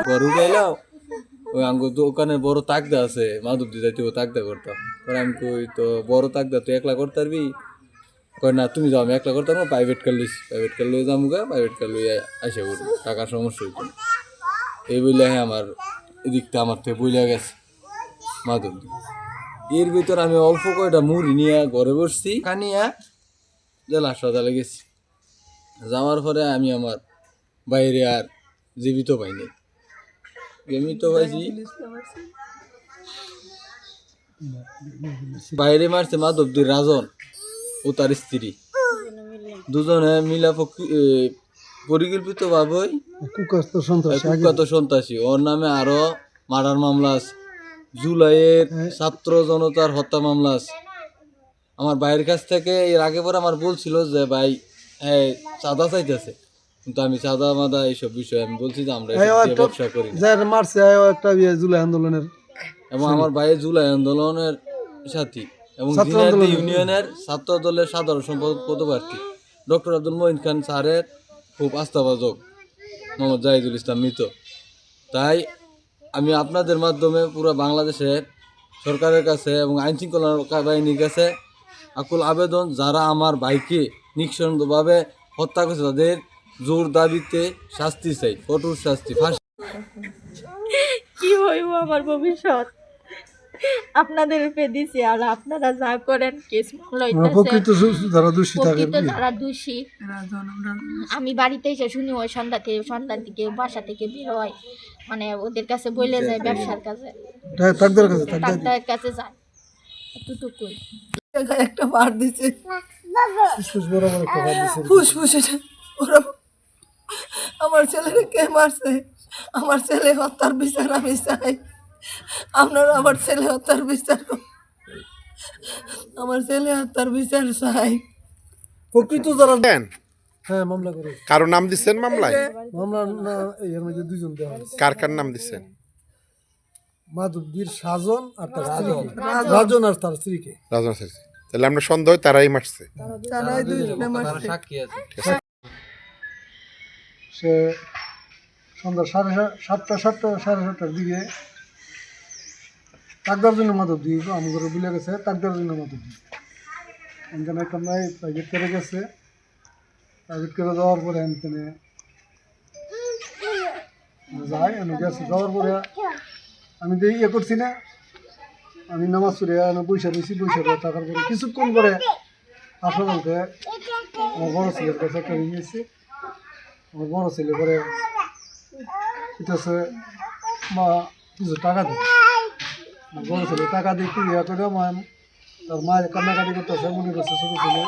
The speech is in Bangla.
গরু গেলাম ওই আঙ্গুর দোকানে বড় তাকদা আছে মাধব দিয়ে যাইতে তাকদা করতাম আমি কই তো বড় তাকদা তুই একলা করতে পারবি কই না তুমি যাও আমি একলা করতাম না প্রাইভেট কার লই যাবো গা প্রাইভেট কার লই আসে করবো টাকার সমস্যা হইতো এই বললে হ্যাঁ আমার এদিকটা আমার থেকে বইলা গেছে মাধব এর ভিতর আমি অল্প কয়টা মুড়ি নিয়ে ঘরে বসছি কানিয়া জেলা হাসপাতালে গেছি যাওয়ার পরে আমি আমার বাইরে আর জীবিত পাইনি জীবিত পাইছি বাইরে মারছে মাধবদীর রাজন ও তার স্ত্রী দুজনে মিলা পরিকল্পিত ভাবে কুখ্যাত সন্ত্রাসী ওর নামে আরো মার্ডার মামলা আছে জুলাইয়ের ছাত্র জনতার হত্যা মামলা আছে আমার ভাইয়ের কাছ থেকে এর আগে পরে আমার বলছিল যে ভাই হ্যাঁ চাঁদা চাইতেছে কিন্তু আমি চাঁদা মাদা এইসব বিষয়ে আমি বলছি যে আমরা ব্যবসা করি জুলাই আন্দোলনের এবং আমার ভাইয়ের জুলাই আন্দোলনের সাথী এবং ইউনিয়নের ছাত্র দলের সাধারণ সম্পাদক পদপ্রার্থী ডক্টর আব্দুল মঈন খান স্যারের খুব আস্থাভাজন মোহাম্মদ জাহিদুল ইসলাম মৃত তাই আমি আপনাদের মাধ্যমে পুরো বাংলাদেশের সরকারের কাছে এবং আইনশৃঙ্খলা বাহিনীর কাছে আকুল আবেদন যারা আমার ভাইকে নিঃসন্দেহভাবে হত্যা করেছে তাদের জোর দাবিতে শাস্তি চাই কঠোর শাস্তি কি হইব আমার ভবিষ্যৎ আপনাদের উপরে দিছি আর আপনারা যা করেন কেস প্রকৃত যারা দোষী যারা দোষী আমি বাড়িতে এসে শুনি ওই সন্ধ্যা থেকে বাসা থেকে বের হয় মানে ওদের কাছে বলে যায় ব্যবসার কাছে ডাক্তারের কাছে যায় এতটুকুই একটা মার দিছে ফুসফুসে আমার ছেলেরা কে মারছে আমার ছেলে হত্যার বিচার আমি চাই আপনারা আমার ছেলে হত্যার বিচার আমার ছেলে হত্যার বিচার চাই প্রকৃত যারা দেন হ্যাঁ মামলা করে কারো নাম দিচ্ছেন মামলায় মামলা এর মধ্যে দুইজন দেওয়া হয়েছে কার নাম দিচ্ছেন মাধবদীর সাজন আর তার স্ত্রীকে রাজন আর তার স্ত্রীকে রাজন স্যার তাহলে আমরা সন্দেহ তারাই মারছে সে সন্ধ্যা সাড়ে সাতটার দিকে তাকদার জন্য মাধবদী আমার বিলে গেছে তাকদার জন্য মাধবদী এখানে একটা মেয়ে প্রাইভেট করে গেছে প্রাইভেট করে যাওয়ার পরে এখানে যাই আমি গেছি যাওয়ার পরে আমি তো ইয়ে করছি না আমি নামাজ পড়ে পয়সা দিয়েছি পয়সা করে টাকার পরে কিছুক্ষণ পরে হাসপাতালতে আমার বড় ছেলের কাছে একটা নিয়েছি আমার বড় ছেলে পরে মা কিছু টাকা দেয় বড় ছেলে টাকা দিয়ে ইয়া করে তার মা কান্নাকাটি করতেছে মনে করছে ছোটো ছেলে